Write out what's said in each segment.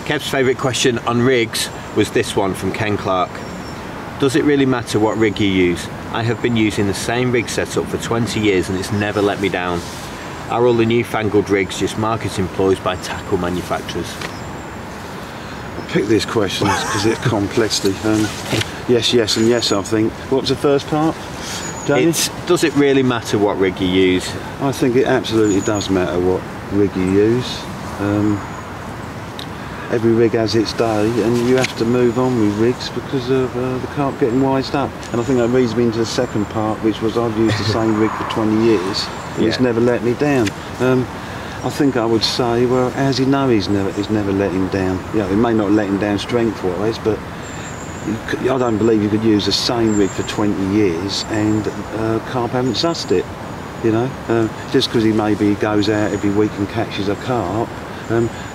Kev's favourite question on rigs was this one from Ken Clark. Does it really matter what rig you use? I have been using the same rig setup for 20 years and it's never let me down. Are all the newfangled rigs just marketing ploys by tackle manufacturers? I picked these questions because it's complexity. Yes, yes and yes, I think. What was the first part, Jamie? Does it really matter what rig you use? I think it absolutely does matter what rig you use. Every rig has its day and you have to move on with rigs because of the carp getting wised up. And I think that leads me into the second part, which was I've used the same rig for 20 years and it's never let me down. I think I would say, well, how does he know he's never let him down? Yeah, it may not let him down strength-wise, but I don't believe you could use the same rig for 20 years and carp haven't sussed it. You know, just because he goes out every week and catches a carp,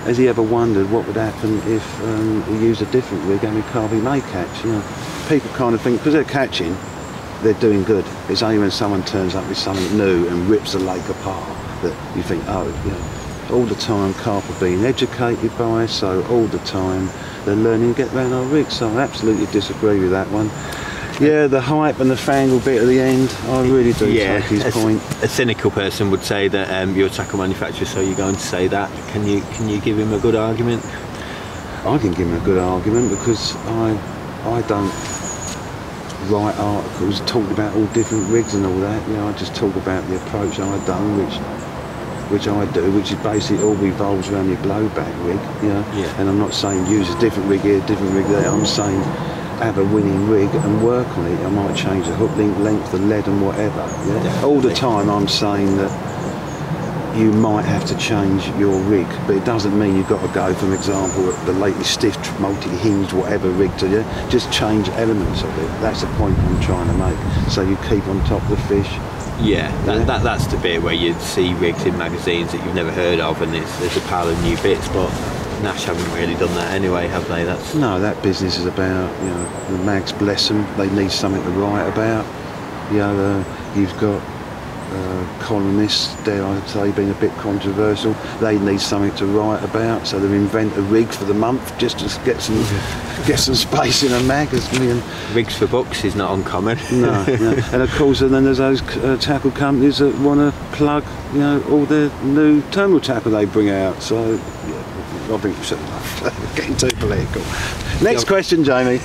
has he ever wondered what would happen if he used a different rig, how many carp he may catch? You know, people kind of think because they're catching, they're doing good. It's only when someone turns up with something new and rips the lake apart that you think, oh, you know, all the time carp are being educated by us, so all the time they're learning to get around our rigs. So I absolutely disagree with that one. Yeah, the hype and the fangle bit at the end, I really do take his point. A cynical person would say that you're a tackle manufacturer, so you're going to say that. Can you give him a good argument? I can give him a good argument because I don't write articles talking about all different rigs and all that. You know, I just talk about the approach I've done, which I do, which is basically all revolves around your blowback rig. You know, and I'm not saying use a different rig here, different rig there. I'm saying have a winning rig and work on it. I might change the hook length, the lead and whatever. Yeah? All the time I'm saying that you might have to change your rig, but it doesn't mean you've got to go, for example, the latest stiff, multi-hinged, whatever rig to you. Just change elements of it. That's the point I'm trying to make. So you keep on top of the fish. Yeah, that's the bit where you'd see rigs in magazines that you've never heard of and there's a pile of new bits, but Nash haven't really done that anyway, have they? No, that business is about, you know, the mags, bless them, they need something to write about. You know, you've got columnists, dare I say, being a bit controversial, they need something to write about, so they invent a rig for the month just to get some space in a magazine. Rigs for books is not uncommon. No. And of course, and then there's those tackle companies that want to plug, you know, all the new terminal tackle they bring out. So yeah, I think we're getting too political. Next question, Jamie.